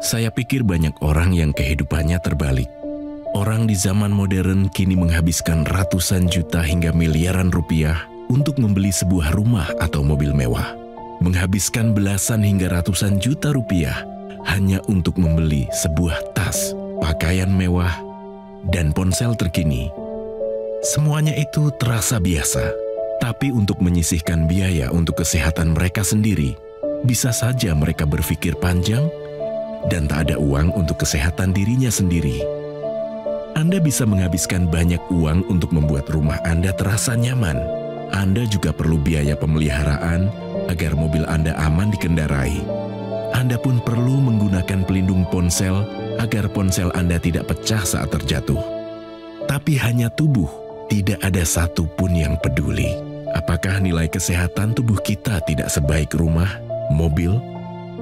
Saya pikir banyak orang yang kehidupannya terbalik. Orang di zaman modern kini menghabiskan ratusan juta hingga miliaran rupiah untuk membeli sebuah rumah atau mobil mewah. Menghabiskan belasan hingga ratusan juta rupiah hanya untuk membeli sebuah tas, pakaian mewah, dan ponsel terkini. Semuanya itu terasa biasa, tapi untuk menyisihkan biaya untuk kesehatan mereka sendiri, bisa saja mereka berpikir panjang dan tak ada uang untuk kesehatan dirinya sendiri. Anda bisa menghabiskan banyak uang untuk membuat rumah Anda terasa nyaman. Anda juga perlu biaya pemeliharaan agar mobil Anda aman dikendarai. Anda pun perlu menggunakan pelindung ponsel agar ponsel Anda tidak pecah saat terjatuh. Tapi hanya tubuh, tidak ada satupun yang peduli. Apakah nilai kesehatan tubuh kita tidak sebaik rumah, mobil,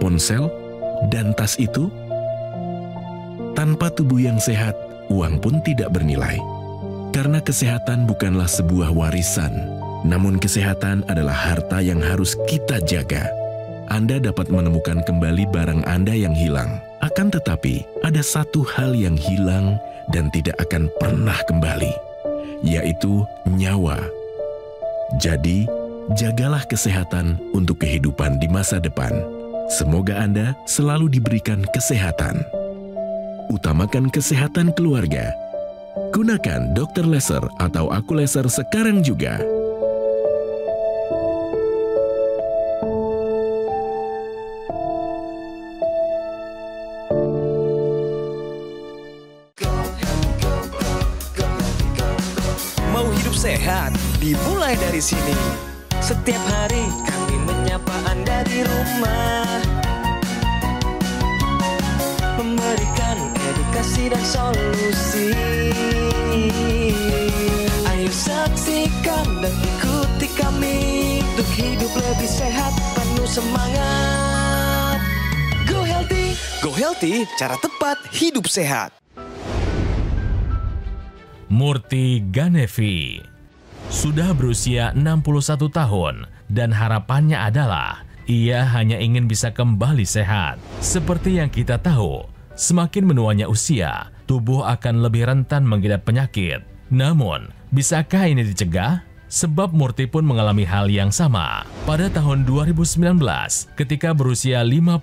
ponsel, dan tas itu? Tanpa tubuh yang sehat, uang pun tidak bernilai. Karena kesehatan bukanlah sebuah warisan, namun kesehatan adalah harta yang harus kita jaga. Anda dapat menemukan kembali barang Anda yang hilang. Akan tetapi, ada satu hal yang hilang dan tidak akan pernah kembali, yaitu nyawa. Jadi, jagalah kesehatan untuk kehidupan di masa depan. Semoga Anda selalu diberikan kesehatan. Utamakan kesehatan keluarga. Gunakan Dr. Laser atau Aku Laser sekarang juga. Mau hidup sehat, dimulai dari sini. Setiap hari kami menyapa Anda di rumah, memberikan edukasi dan solusi. Ayo saksikan dan ikuti kami untuk hidup lebih sehat, penuh semangat. Go Healthy, Go Healthy, cara tepat hidup sehat. Murti Ganevi sudah berusia 61 tahun dan harapannya adalah ia hanya ingin bisa kembali sehat. Seperti yang kita tahu, semakin menuanya usia, tubuh akan lebih rentan mengidap penyakit. Namun, bisakah ini dicegah? Sebab Murti pun mengalami hal yang sama. Pada tahun 2019, ketika berusia 55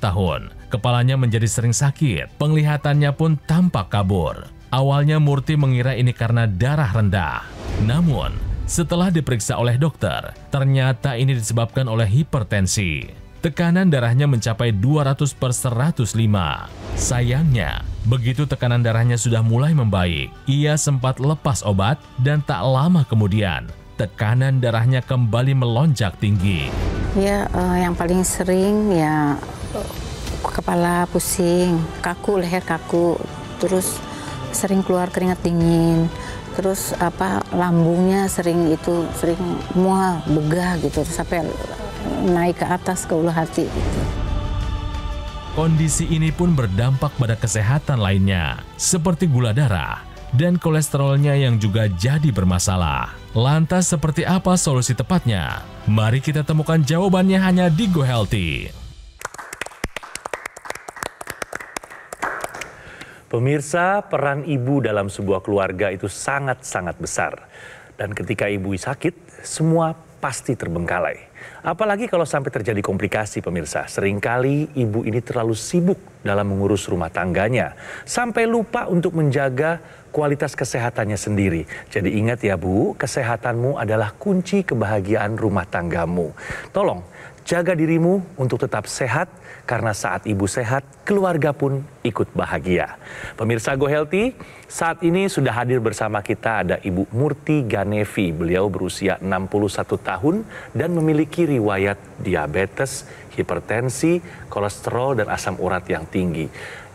tahun, kepalanya menjadi sering sakit, penglihatannya pun tampak kabur. Awalnya Murti mengira ini karena darah rendah. Namun, setelah diperiksa oleh dokter, ternyata ini disebabkan oleh hipertensi. Tekanan darahnya mencapai 200/105. Sayangnya, begitu tekanan darahnya sudah mulai membaik, ia sempat lepas obat dan tak lama kemudian, tekanan darahnya kembali melonjak tinggi. Ya, yang paling sering ya kepala pusing, kaku, leher kaku, terus sering keluar keringat dingin, terus lambungnya sering mual, begah gitu, sampai naik ke atas ke ulu hati gitu. Kondisi ini pun berdampak pada kesehatan lainnya, seperti gula darah dan kolesterolnya yang juga jadi bermasalah. Lantas seperti apa solusi tepatnya? Mari kita temukan jawabannya hanya di Go Healthy. Pemirsa, peran ibu dalam sebuah keluarga itu sangat-sangat besar. Dan ketika ibu sakit, semua pasti terbengkalai. Apalagi kalau sampai terjadi komplikasi, pemirsa. Seringkali ibu ini terlalu sibuk dalam mengurus rumah tangganya, sampai lupa untuk menjaga kualitas kesehatannya sendiri. Jadi ingat ya Bu, kesehatanmu adalah kunci kebahagiaan rumah tanggamu. Tolong, jaga dirimu untuk tetap sehat, karena saat ibu sehat, keluarga pun ikut bahagia. Pemirsa Go Healthy, saat ini sudah hadir bersama kita ada Ibu Murti Ganevi. Beliau berusia 61 tahun dan memiliki riwayat diabetes, hipertensi, kolesterol, dan asam urat yang tinggi.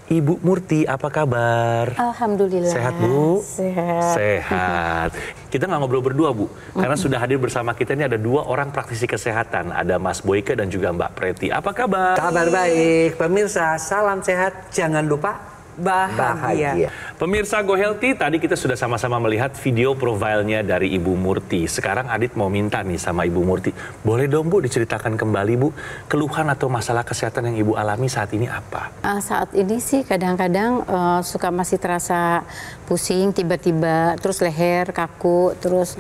Ibu Murti, apa kabar? Alhamdulillah. Sehat, Bu? Sehat. Sehat. Kita nggak ngobrol berdua, Bu. Karena sudah hadir bersama kita ini ada dua orang praktisi kesehatan. Ada Mas Boyke dan juga Mbak Preti. Apa kabar? Kabar baik. Pemirsa, salam sehat. Jangan lupa bahagia. Pemirsa Go Healthy, tadi kita sudah sama-sama melihat video profilnya dari Ibu Murti. Sekarang Adit mau minta nih sama Ibu Murti, boleh dong Bu diceritakan kembali Bu, keluhan atau masalah kesehatan yang Ibu alami saat ini apa? Saat ini sih kadang-kadang suka masih terasa pusing tiba-tiba, terus leher kaku, terus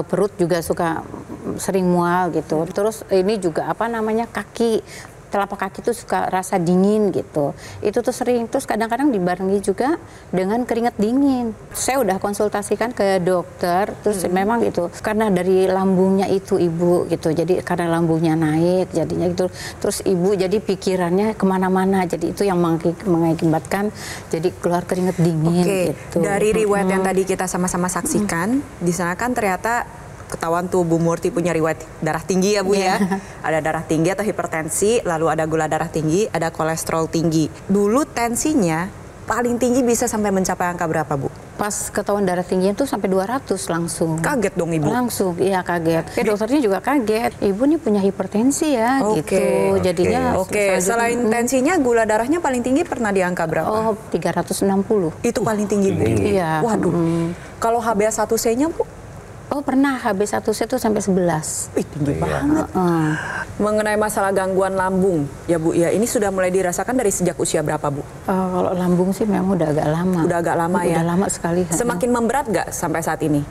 perut juga suka sering mual gitu. Terus ini juga kaki, telapak kaki tuh suka rasa dingin gitu. Itu tuh sering. Terus kadang-kadang dibarengi juga dengan keringat dingin. Saya udah konsultasikan ke dokter, terus memang gitu. Karena dari lambungnya itu Ibu gitu. Jadi karena lambungnya naik jadinya gitu. Terus Ibu jadi pikirannya kemana-mana. Jadi itu yang mengakibatkan jadi keluar keringat dingin gitu. Dari riwayat yang tadi kita sama-sama saksikan, di sana kan ternyata ketahuan tuh Bu Murti punya riwayat darah tinggi ya Bu ya. Ada darah tinggi atau hipertensi, lalu ada gula darah tinggi, ada kolesterol tinggi. Dulu tensinya paling tinggi bisa sampai mencapai angka berapa Bu? Pas ketahuan darah tinggi itu sampai 200 langsung. Kaget dong Ibu? Langsung, iya kaget. Dokternya juga kaget. Ibu nih punya hipertensi ya gitu. Jadinya selain tensinya, gula darahnya paling tinggi pernah di angka berapa? Oh, 360. Itu paling tinggi Bu? Iya. Waduh. Kalau HbA1c-nya Bu? Oh pernah, HbA1c itu sampai 11. Tinggi banget. Mengenai masalah gangguan lambung, ya Bu, ya ini sudah mulai dirasakan dari sejak usia berapa Bu? Kalau lambung sih memang udah agak lama. Udah agak lama ya? Udah lama sekali. Semakin memberat nggak sampai saat ini?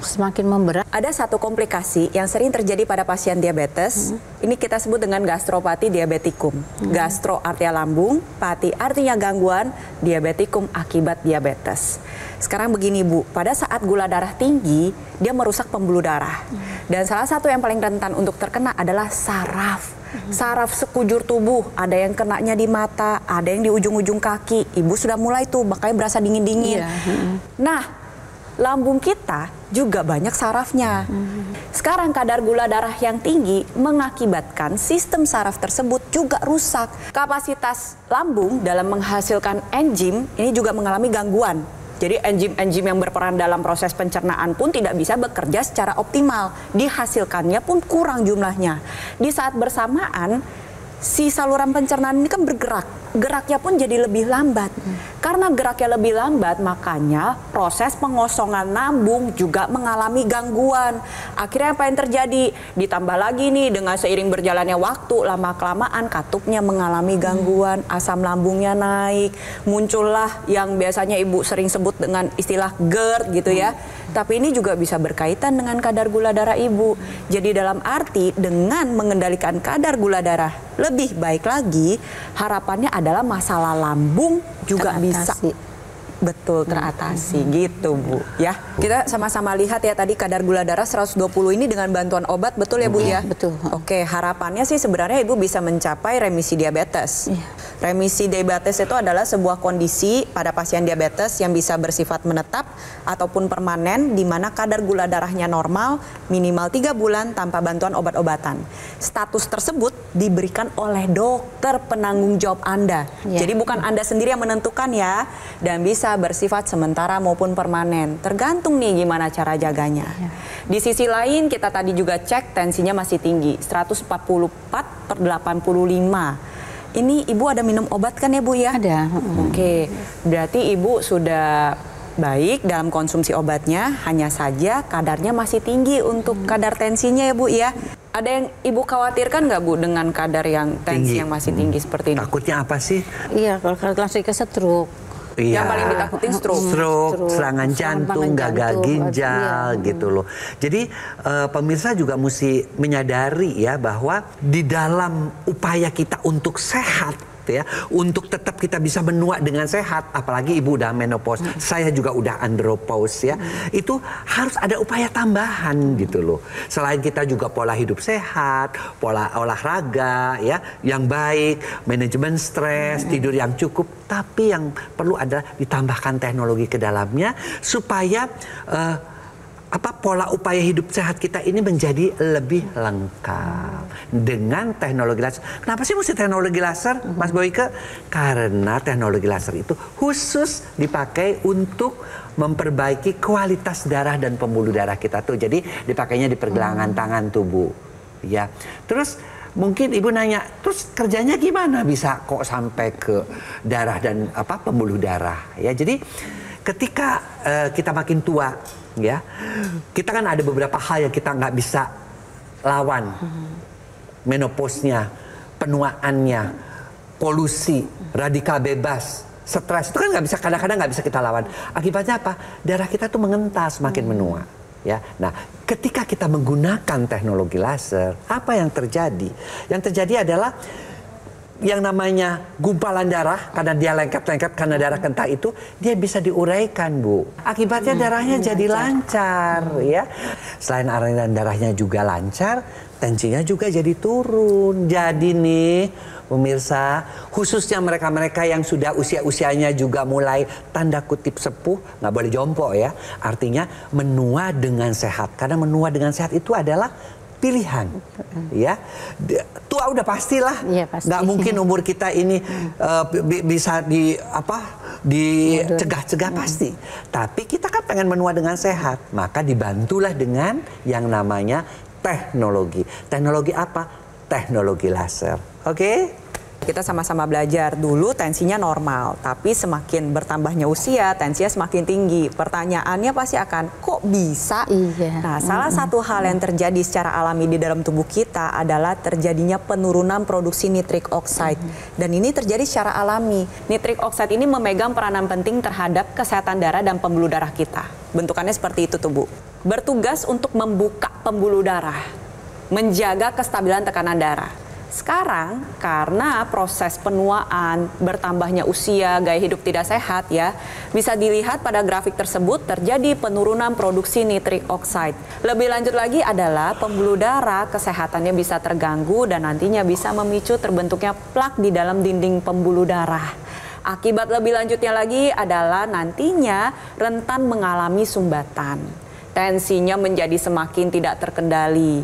Semakin memberat. Ada satu komplikasi yang sering terjadi pada pasien diabetes, ini kita sebut dengan gastropati diabetikum. Gastro artinya lambung, pati artinya gangguan, diabetikum akibat diabetes. Sekarang begini Bu, pada saat gula darah tinggi, dia merusak pembuluh darah. Dan salah satu yang paling rentan untuk terkena adalah saraf. Saraf sekujur tubuh, ada yang kenanya di mata, ada yang di ujung-ujung kaki. Ibu sudah mulai tuh, makanya berasa dingin-dingin. Nah, lambung kita juga banyak sarafnya. Sekarang kadar gula darah yang tinggi mengakibatkan sistem saraf tersebut juga rusak. Kapasitas lambung dalam menghasilkan enzim ini juga mengalami gangguan. Jadi enzim-enzim yang berperan dalam proses pencernaan pun tidak bisa bekerja secara optimal. Dihasilkannya pun kurang jumlahnya. Di saat bersamaan, si saluran pencernaan ini kan bergerak. Geraknya pun jadi lebih lambat. Karena geraknya lebih lambat, makanya proses pengosongan lambung juga mengalami gangguan. Akhirnya apa yang terjadi? Ditambah lagi nih dengan seiring berjalannya waktu, lama-kelamaan katupnya mengalami gangguan, asam lambungnya naik, muncullah yang biasanya Ibu sering sebut dengan istilah GERD gitu ya. Tapi ini juga bisa berkaitan dengan kadar gula darah Ibu. Jadi dalam arti dengan mengendalikan kadar gula darah lebih baik lagi, harapannya adalah masalah lambung juga bisa teratasi gitu Bu ya. Kita sama-sama lihat ya tadi kadar gula darah 120 ini dengan bantuan obat, betul ya Bu ya? Betul. Oke, harapannya sih sebenarnya Ibu bisa mencapai remisi diabetes. Remisi diabetes itu adalah sebuah kondisi pada pasien diabetes yang bisa bersifat menetap ataupun permanen di mana kadar gula darahnya normal minimal 3 bulan tanpa bantuan obat-obatan. Status tersebut diberikan oleh dokter penanggung jawab Anda. Jadi bukan Anda sendiri yang menentukan ya, dan bisa bersifat sementara maupun permanen. Tergantung nih gimana cara jaganya. Di sisi lain kita tadi juga cek tensinya masih tinggi, 144/85. Ini Ibu ada minum obat kan ya Bu ya? Ada. Oke, berarti Ibu sudah baik dalam konsumsi obatnya, hanya saja kadarnya masih tinggi untuk kadar tensinya ya Bu ya. Ada yang Ibu khawatirkan nggak Bu dengan kadar yang tensi yang masih tinggi seperti ini? Takutnya apa sih? Iya, kalau langsung ke stroke. Yang paling ditakutin stroke, serangan jantung, gagal ginjal gitu loh. Jadi pemirsa juga mesti menyadari ya bahwa di dalam upaya kita untuk sehat ya, untuk tetap kita bisa menua dengan sehat, apalagi Ibu udah menopause, saya juga udah andropause ya, itu harus ada upaya tambahan gitu loh. Selain kita juga pola hidup sehat, pola olahraga ya yang baik, manajemen stres, tidur yang cukup, tapi yang perlu adalah ditambahkan teknologi ke dalamnya supaya pola upaya hidup sehat kita ini menjadi lebih lengkap dengan teknologi laser. Kenapa sih mesti teknologi laser, Mas Boyke? Karena teknologi laser itu khusus dipakai untuk memperbaiki kualitas darah dan pembuluh darah kita tuh. Jadi dipakainya di pergelangan tangan tubuh. Ya. Terus mungkin ibu nanya, terus kerjanya gimana bisa kok sampai ke darah dan pembuluh darah ya. Jadi ketika kita makin tua ya, kita kan ada beberapa hal yang kita nggak bisa lawan. Menopausnya, penuaannya, polusi, radikal bebas, stres itu kan kadang-kadang nggak bisa kita lawan. Akibatnya apa? Darah kita tuh mengentas semakin menua. Ya, nah ketika kita menggunakan teknologi laser, apa yang terjadi? Yang terjadi adalah yang namanya gumpalan darah, karena dia lengket-lengket karena darah kentah itu, dia bisa diuraikan, Bu. Akibatnya darahnya jadi lancar, ya. Selain aliran darahnya juga lancar, tensinya juga jadi turun. Jadi nih, pemirsa, khususnya mereka-mereka yang sudah usia-usianya juga mulai tanda kutip sepuh, nggak boleh jompo ya. Artinya menua dengan sehat. Karena menua dengan sehat itu adalah pilihan, ya. Tua udah pastilah, ya, pasti. Nggak mungkin umur kita ini bisa dicegah-cegah pasti. Tapi kita kan pengen menua dengan sehat, maka dibantulah dengan yang namanya teknologi. Teknologi apa? Teknologi laser. Oke? Kita sama-sama belajar, dulu tensinya normal, tapi semakin bertambahnya usia, tensinya semakin tinggi. Pertanyaannya pasti akan, kok bisa? Iya. Nah, salah satu hal yang terjadi secara alami di dalam tubuh kita adalah terjadinya penurunan produksi nitric oxide. Dan ini terjadi secara alami. Nitric oxide ini memegang peranan penting terhadap kesehatan darah dan pembuluh darah kita. Bentukannya seperti itu tuh, Bu. Bertugas untuk membuka pembuluh darah, menjaga kestabilan tekanan darah. Sekarang karena proses penuaan, bertambahnya usia, gaya hidup tidak sehat ya, bisa dilihat pada grafik tersebut terjadi penurunan produksi nitric oxide. Lebih lanjut lagi adalah pembuluh darah kesehatannya bisa terganggu dan nantinya bisa memicu terbentuknya plak di dalam dinding pembuluh darah. Akibat lebih lanjutnya lagi adalah nantinya rentan mengalami sumbatan. Tensinya menjadi semakin tidak terkendali.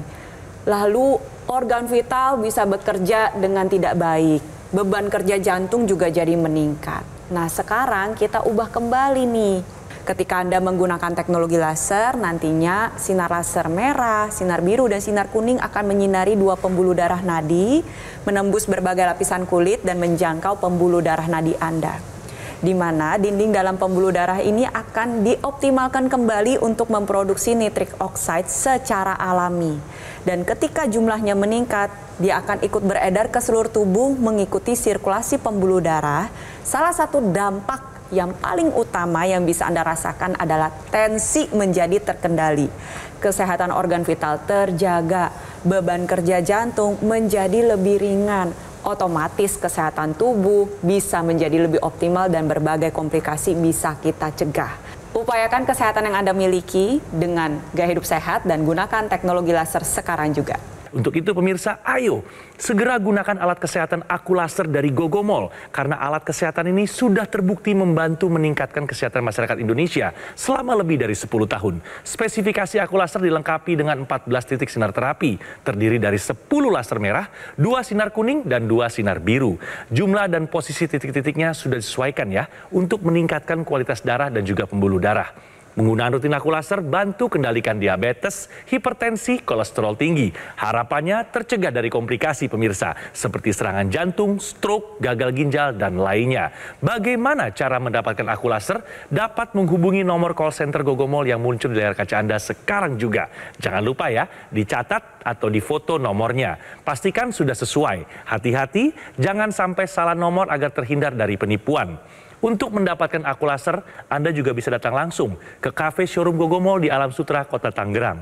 Lalu organ vital bisa bekerja dengan tidak baik. Beban kerja jantung juga jadi meningkat. Nah, sekarang kita ubah kembali nih. Ketika Anda menggunakan teknologi laser, nantinya sinar laser merah, sinar biru, dan sinar kuning akan menyinari dua pembuluh darah nadi, menembus berbagai lapisan kulit dan menjangkau pembuluh darah nadi Anda. Di mana dinding dalam pembuluh darah ini akan dioptimalkan kembali untuk memproduksi nitric oxide secara alami. Dan ketika jumlahnya meningkat, dia akan ikut beredar ke seluruh tubuh mengikuti sirkulasi pembuluh darah. Salah satu dampak yang paling utama yang bisa Anda rasakan adalah tensi menjadi terkendali. Kesehatan organ vital terjaga, beban kerja jantung menjadi lebih ringan. Otomatis kesehatan tubuh bisa menjadi lebih optimal dan berbagai komplikasi bisa kita cegah. Upayakan kesehatan yang Anda miliki dengan gaya hidup sehat dan gunakan teknologi laser sekarang juga. Untuk itu pemirsa, ayo segera gunakan alat kesehatan Aku Laser dari Gogomol. Karena alat kesehatan ini sudah terbukti membantu meningkatkan kesehatan masyarakat Indonesia selama lebih dari 10 tahun. Spesifikasi Aku Laser dilengkapi dengan 14 titik sinar terapi. Terdiri dari 10 laser merah, 2 sinar kuning, dan 2 sinar biru. Jumlah dan posisi titik-titiknya sudah disesuaikan ya untuk meningkatkan kualitas darah dan juga pembuluh darah. Penggunaan rutin Aku Laser bantu kendalikan diabetes, hipertensi, kolesterol tinggi. Harapannya tercegah dari komplikasi pemirsa, seperti serangan jantung, stroke, gagal ginjal, dan lainnya. Bagaimana cara mendapatkan Aku Laser? Dapat menghubungi nomor call center Gogomol yang muncul di layar kaca Anda sekarang juga. Jangan lupa ya, dicatat atau difoto nomornya. Pastikan sudah sesuai. Hati-hati, jangan sampai salah nomor agar terhindar dari penipuan. Untuk mendapatkan Aku Laser, Anda juga bisa datang langsung ke kafe showroom Gogomol di Alam Sutra, Kota Tangerang.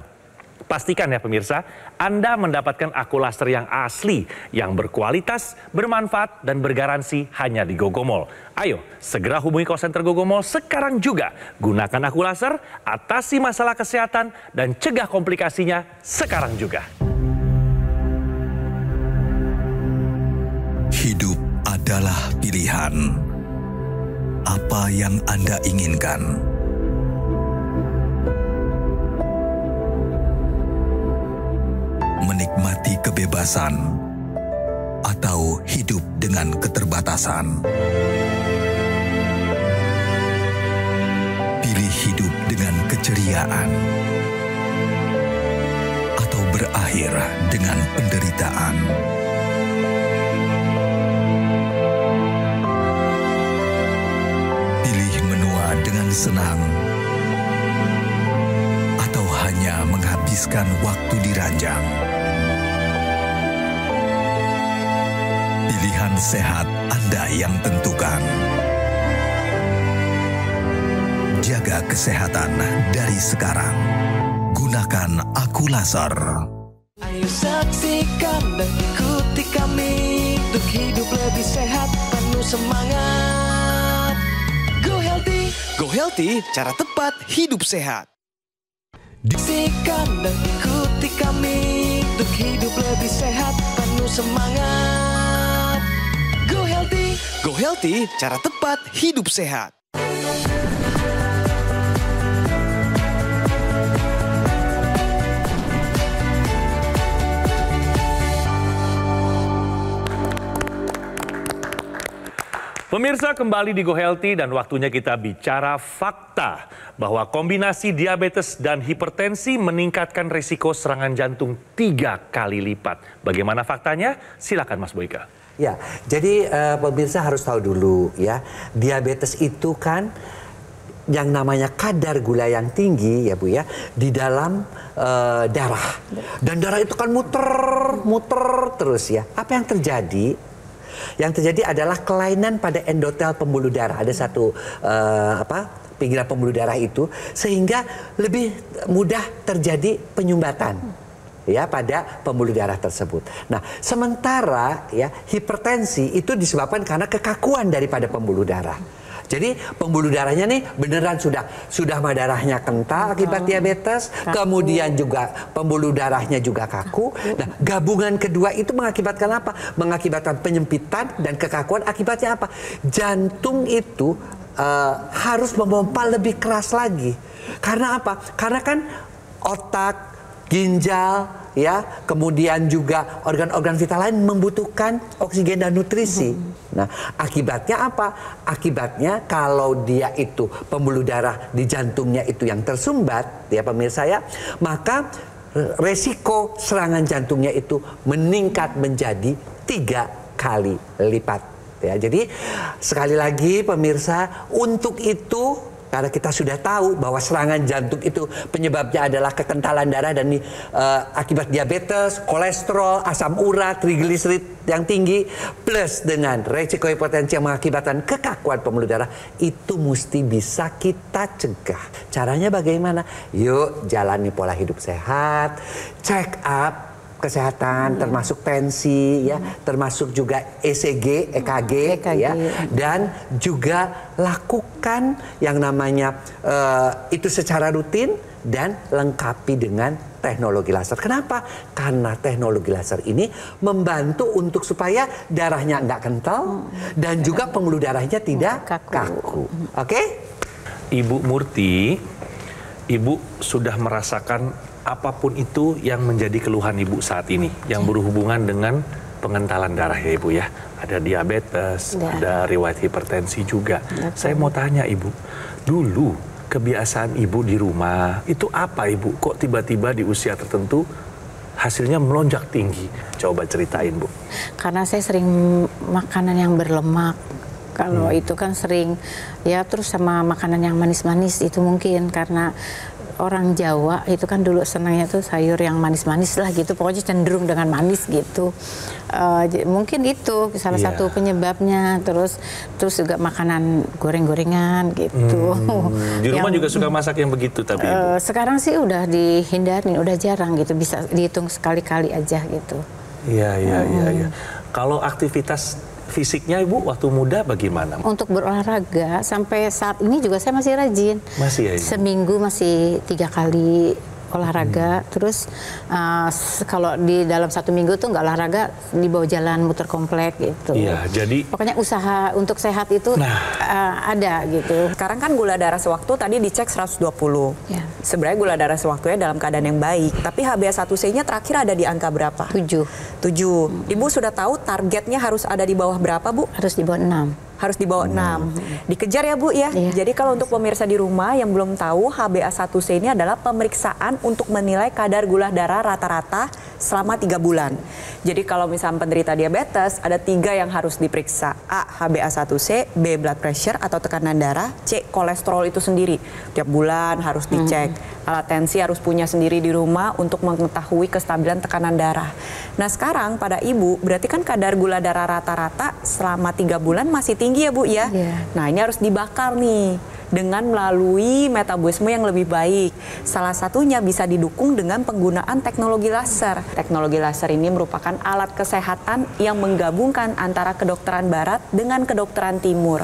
Pastikan ya pemirsa, Anda mendapatkan Aku Laser yang asli, yang berkualitas, bermanfaat, dan bergaransi hanya di Gogomol. Ayo, segera hubungi call center Gogomol sekarang juga. Gunakan Aku Laser, atasi masalah kesehatan, dan cegah komplikasinya sekarang juga. Hidup adalah pilihan. Apa yang Anda inginkan? Menikmati kebebasan atau hidup dengan keterbatasan? Pilih hidup dengan keceriaan atau berakhir dengan penderitaan. senang, atau hanya menghabiskan waktu di ranjang? Pilihan sehat Anda yang tentukan. Jaga kesehatan dari sekarang. Gunakan Akulaser. Ayo saksikan dan ikuti kami untuk hidup lebih sehat, penuh semangat. Go Healthy, cara tepat hidup sehat. Saksikan dan ikuti kami untuk hidup lebih sehat, penuh semangat. Go Healthy, cara tepat hidup sehat. Pemirsa, kembali di Go Healthy dan waktunya kita bicara fakta bahwa kombinasi diabetes dan hipertensi meningkatkan risiko serangan jantung 3 kali lipat. Bagaimana faktanya? Silakan Mas Boyka. Ya, jadi pemirsa harus tahu dulu ya, diabetes itu kan yang namanya kadar gula yang tinggi ya Bu ya di dalam darah. Dan darah itu kan muter terus ya. Apa yang terjadi? Yang terjadi adalah kelainan pada endotel pembuluh darah. Ada satu pinggiran pembuluh darah itu sehingga lebih mudah terjadi penyumbatan ya pada pembuluh darah tersebut. Nah, sementara ya hipertensi itu disebabkan karena kekakuan daripada pembuluh darah. Jadi pembuluh darahnya nih beneran sudah darahnya kental akibat diabetes, kemudian juga pembuluh darahnya juga kaku. Nah, gabungan kedua itu mengakibatkan apa? Mengakibatkan penyempitan dan kekakuan. Akibatnya apa? Jantung itu harus memompa lebih keras lagi. Karena apa? Karena kan otak, ginjal, ya, kemudian juga organ-organ vital lain membutuhkan oksigen dan nutrisi. Nah, akibatnya apa? Akibatnya kalau dia itu pembuluh darah di jantungnya itu yang tersumbat, ya pemirsa ya, maka resiko serangan jantungnya itu meningkat menjadi 3 kali lipat. Ya, jadi sekali lagi pemirsa, untuk itu karena kita sudah tahu bahwa serangan jantung itu penyebabnya adalah kekentalan darah dan akibat diabetes, kolesterol, asam urat, trigliserid yang tinggi, plus dengan resiko hipertensi yang mengakibatkan kekakuan pembuluh darah, itu mesti bisa kita cegah. Caranya bagaimana? Yuk jalani pola hidup sehat, check up kesehatan, termasuk tensi, ya, termasuk juga ECG, EKG, ya, dan juga lakukan yang namanya itu secara rutin dan lengkapi dengan teknologi laser. Kenapa? Karena teknologi laser ini membantu untuk supaya darahnya nggak kental dan juga pembuluh darahnya tidak kaku. Oke? Ibu Murti, Ibu sudah merasakan apapun itu yang menjadi keluhan Ibu saat ini, yang berhubungan dengan pengentalan darah ya Ibu ya. Ada diabetes, ada riwayat hipertensi juga. Saya mau tanya Ibu, dulu kebiasaan Ibu di rumah itu apa Ibu? Kok tiba-tiba di usia tertentu hasilnya melonjak tinggi? Coba ceritain Bu. Karena saya sering makanan yang berlemak. Kalau itu kan sering ya, terus sama makanan yang manis-manis itu mungkin karena orang Jawa itu kan dulu senangnya tuh sayur yang manis-manis lah gitu, pokoknya cenderung dengan manis gitu. Mungkin itu salah satu penyebabnya. Terus juga makanan goreng-gorengan gitu. Di rumah juga suka masak yang begitu tapi Ibu? Sekarang sih udah dihindarin, udah jarang gitu, bisa dihitung sekali-kali aja gitu. Iya. Kalau aktivitas fisiknya Ibu waktu muda bagaimana? Untuk berolahraga sampai saat ini juga saya masih rajin. Masih ya Ibu? Seminggu masih 3 kali olahraga. Terus kalau di dalam 1 minggu tuh nggak olahraga, dibawa jalan muter komplek gitu. Iya, jadi pokoknya usaha untuk sehat itu ada gitu. Sekarang kan gula darah sewaktu tadi dicek 120. Ya. Sebenarnya gula darah sewaktunya dalam keadaan yang baik. Tapi HbA1c-nya terakhir ada di angka berapa? 7. Ibu sudah tahu targetnya harus ada di bawah berapa Bu? Harus di bawah 6. harus di bawah 6. Dikejar ya Bu ya. Jadi kalau untuk pemirsa di rumah yang belum tahu, HbA1c ini adalah pemeriksaan untuk menilai kadar gula darah rata-rata selama 3 bulan. Jadi kalau misalnya penderita diabetes, ada 3 yang harus diperiksa. A. HbA1c, B. blood pressure atau tekanan darah, C. kolesterol itu sendiri. Tiap bulan harus dicek. Alat tensi harus punya sendiri di rumah untuk mengetahui kestabilan tekanan darah. Nah sekarang pada ibu, berarti kan kadar gula darah rata-rata selama 3 bulan masih tinggi ya Bu ya. Nah ini harus dibakar nih dengan melalui metabolisme yang lebih baik. Salah satunya bisa didukung dengan penggunaan teknologi laser. Teknologi laser ini merupakan alat kesehatan yang menggabungkan antara kedokteran barat dengan kedokteran timur.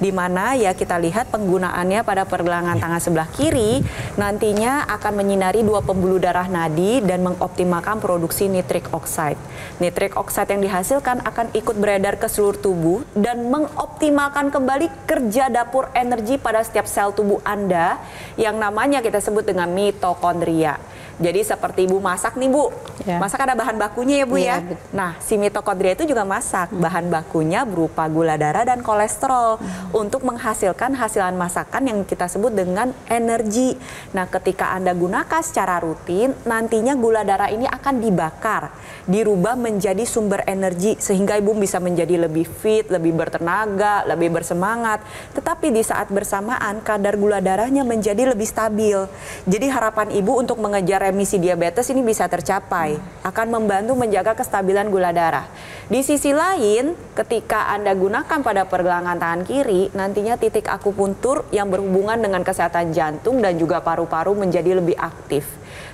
Di mana ya kita lihat penggunaannya pada pergelangan tangan sebelah kiri nantinya akan menyinari 2 pembuluh darah nadi dan mengoptimalkan produksi nitrik oxide. Nitrik oxide yang dihasilkan akan ikut beredar ke seluruh tubuh dan mengoptimalkan kembali kerja dapur energi pada setiap sel tubuh Anda yang namanya kita sebut dengan mitokondria. Jadi seperti Ibu masak nih Bu, masak ada bahan bakunya ya Bu ya. Nah si mitokondria itu juga masak, bahan bakunya berupa gula darah dan kolesterol untuk menghasilkan hasilan masakan yang kita sebut dengan energi. Nah ketika Anda gunakan secara rutin, nantinya gula darah ini akan dibakar, dirubah menjadi sumber energi sehingga Ibu bisa menjadi lebih fit, lebih bertenaga, lebih bersemangat. Tetapi di saat bersamaan kadar gula darahnya menjadi lebih stabil. Jadi harapan Ibu untuk mengejar remisi diabetes ini bisa tercapai, akan membantu menjaga kestabilan gula darah. Di sisi lain, ketika Anda gunakan pada pergelangan tangan kiri, nantinya titik akupuntur yang berhubungan dengan kesehatan jantung dan juga paru-paru menjadi lebih aktif.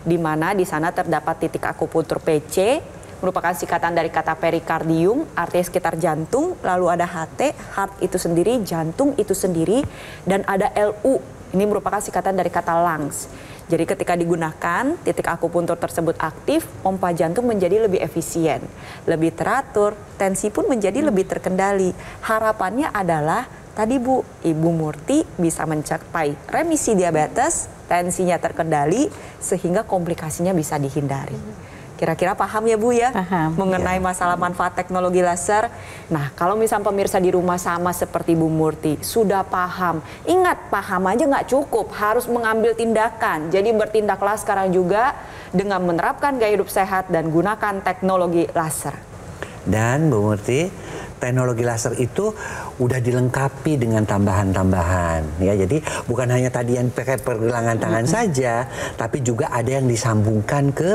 Di mana di sana terdapat titik akupuntur PC, merupakan singkatan dari kata perikardium, artinya sekitar jantung, lalu ada HT, heart itu sendiri, jantung itu sendiri, dan ada LU, ini merupakan singkatan dari kata lungs. Jadi ketika digunakan, titik akupuntur tersebut aktif, pompa jantung menjadi lebih efisien, lebih teratur, tensi pun menjadi lebih terkendali. Harapannya adalah tadi Bu, Ibu Murti bisa mencapai remisi diabetes, tensinya terkendali, sehingga komplikasinya bisa dihindari. Kira-kira paham ya Bu ya? Paham. Mengenai masalah manfaat teknologi laser. Nah kalau misalnya pemirsa di rumah sama seperti Bu Murti, sudah paham. Ingat, paham aja nggak cukup, harus mengambil tindakan. Jadi bertindaklah sekarang juga dengan menerapkan gaya hidup sehat dan gunakan teknologi laser. Dan Bu Murti, teknologi laser itu udah dilengkapi dengan tambahan-tambahan ya. Jadi bukan hanya tadi yang pakai pergelangan tangan saja, tapi juga ada yang disambungkan ke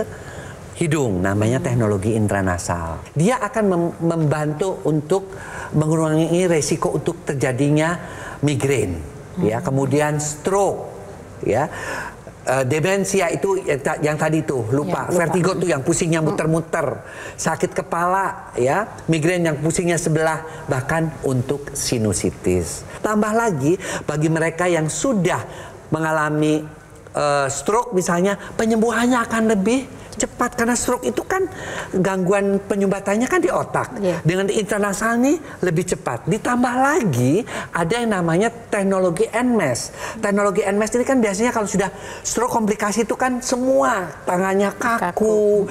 hidung, namanya teknologi intranasal. Dia akan membantu untuk mengurangi resiko untuk terjadinya migrain, ya, kemudian stroke, ya, demensia itu yang tadi tuh lupa, vertigo tuh yang pusingnya muter-muter, sakit kepala, ya, migrain yang pusingnya sebelah, bahkan untuk sinusitis. Tambah lagi bagi mereka yang sudah mengalami stroke misalnya, penyembuhannya akan lebih cepat karena stroke itu kan gangguan penyumbatannya kan di otak. Dengan intranasal nih lebih cepat. Ditambah lagi ada yang namanya teknologi NMES. Teknologi NMES ini kan biasanya kalau sudah stroke komplikasi itu kan semua tangannya kaku.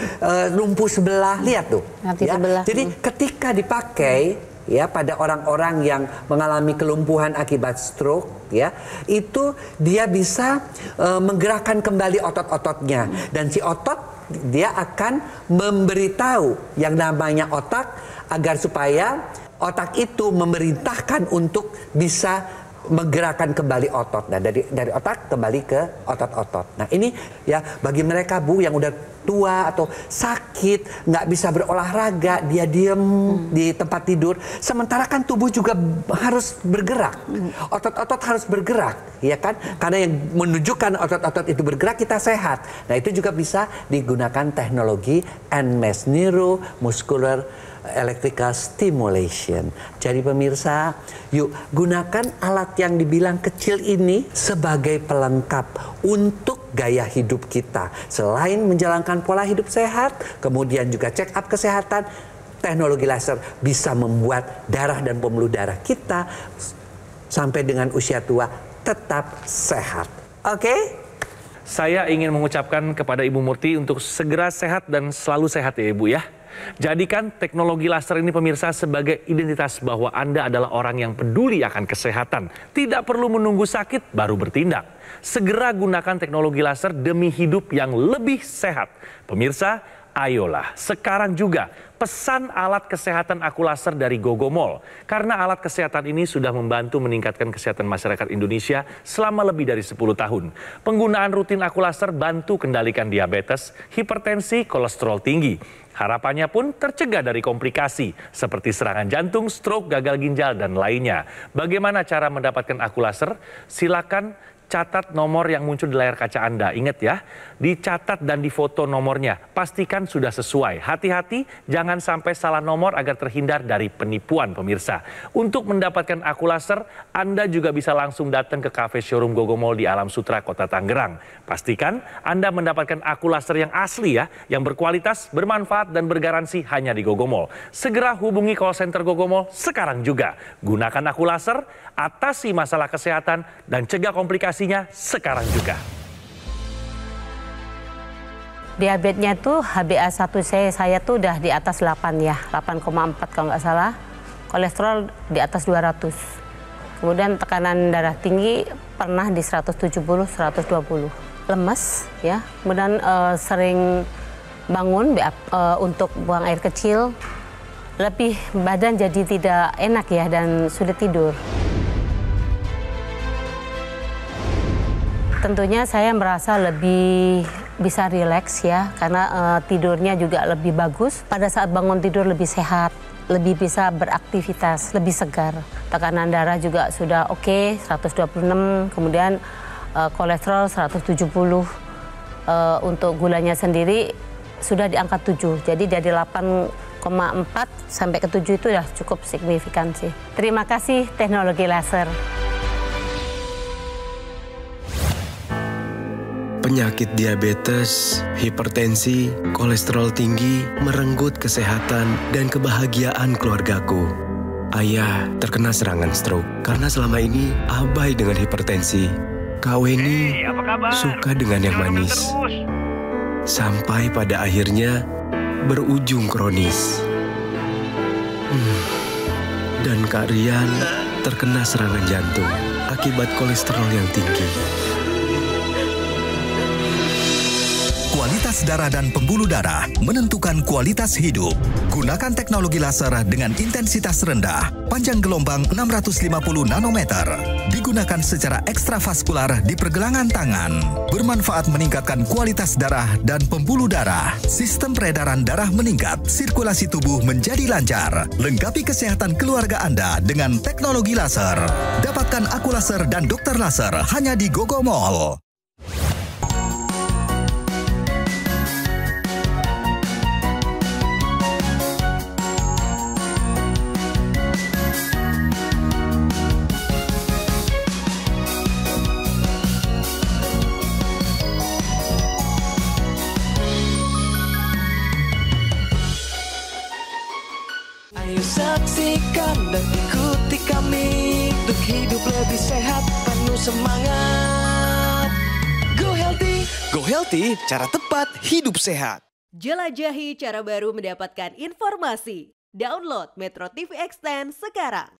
Lumpuh sebelah, lihat tuh. Ya. Jadi ketika dipakai ya pada orang-orang yang mengalami kelumpuhan akibat stroke ya, itu dia bisa menggerakkan kembali otot-ototnya, dan si otot dia akan memberitahu yang namanya otak agar supaya otak itu memerintahkan untuk bisa menggerakkan kembali otot, dan dari otak kembali ke otot-otot. Nah ini ya bagi mereka Bu yang udah tua atau sakit, nggak bisa berolahraga, dia diem di tempat tidur, sementara kan tubuh juga harus bergerak, otot-otot harus bergerak, ya kan? Karena yang menunjukkan otot-otot itu bergerak kita sehat. Nah itu juga bisa digunakan teknologi NMES, Neuromuscular Electrical Stimulation. Jadi pemirsa, yuk gunakan alat yang dibilang kecil ini sebagai pelengkap untuk gaya hidup kita. Selain menjalankan pola hidup sehat, kemudian juga check up kesehatan, teknologi laser bisa membuat darah dan pembuluh darah kita sampai dengan usia tua tetap sehat. Oke? Saya ingin mengucapkan kepada Ibu Murti untuk segera sehat dan selalu sehat ya Ibu ya. Jadikan teknologi laser ini pemirsa sebagai identitas bahwa Anda adalah orang yang peduli akan kesehatan. Tidak perlu menunggu sakit baru bertindak. Segera gunakan teknologi laser demi hidup yang lebih sehat. Pemirsa, ayolah sekarang juga pesan alat kesehatan Aku Laser dari Gogomall. Karena alat kesehatan ini sudah membantu meningkatkan kesehatan masyarakat Indonesia selama lebih dari 10 tahun. Penggunaan rutin Aku Laser bantu kendalikan diabetes, hipertensi, kolesterol tinggi. Harapannya pun tercegah dari komplikasi seperti serangan jantung, stroke, gagal ginjal, dan lainnya. Bagaimana cara mendapatkan Aku Laser? Silakan catat nomor yang muncul di layar kaca Anda. Ingat ya, dicatat dan difoto nomornya. Pastikan sudah sesuai. Hati-hati, jangan sampai salah nomor agar terhindar dari penipuan pemirsa. Untuk mendapatkan Aku Laser, Anda juga bisa langsung datang ke kafe showroom Gogomall di Alam Sutra, Kota Tangerang. Pastikan Anda mendapatkan Aku Laser yang asli ya, yang berkualitas, bermanfaat, dan bergaransi hanya di Gogomall. Segera hubungi call center Gogomall sekarang juga. Gunakan Aku Laser, atasi masalah kesehatan, dan cegah komplikasinya sekarang juga. Diabetesnya tuh HbA1c saya tuh udah di atas 8 ya, 8,4 kalau nggak salah. Kolesterol di atas 200. Kemudian tekanan darah tinggi pernah di 170, 120. Lemes ya, kemudian sering bangun untuk buang air kecil. Lebih badan jadi tidak enak ya dan sulit tidur. Tentunya saya merasa lebih bisa rileks ya, karena tidurnya juga lebih bagus. Pada saat bangun tidur lebih sehat, lebih bisa beraktivitas, lebih segar. Tekanan darah juga sudah oke, 126, kemudian kolesterol 170. Untuk gulanya sendiri sudah di angka 7, jadi dari 8,4 sampai ke 7 itu sudah cukup signifikan sih. Terima kasih teknologi laser. Penyakit diabetes, hipertensi, kolesterol tinggi merenggut kesehatan dan kebahagiaan keluargaku. Ayah terkena serangan stroke karena selama ini abai dengan hipertensi. Kak Weni suka dengan yang manis. Sampai pada akhirnya berujung kronis. Dan Kak Rian terkena serangan jantung akibat kolesterol yang tinggi. Kualitas darah dan pembuluh darah menentukan kualitas hidup. Gunakan teknologi laser dengan intensitas rendah, panjang gelombang 650 nanometer. Digunakan secara ekstravaskular di pergelangan tangan. Bermanfaat meningkatkan kualitas darah dan pembuluh darah. Sistem peredaran darah meningkat, sirkulasi tubuh menjadi lancar. Lengkapi kesehatan keluarga Anda dengan teknologi laser. Dapatkan Aku Laser dan Dokter Laser hanya di Gogomall. Ayo saksikan dan ikuti kami untuk hidup lebih sehat, penuh semangat. Go Healthy, cara tepat hidup sehat. Jelajahi cara baru mendapatkan informasi. Download Metro TV Extend sekarang.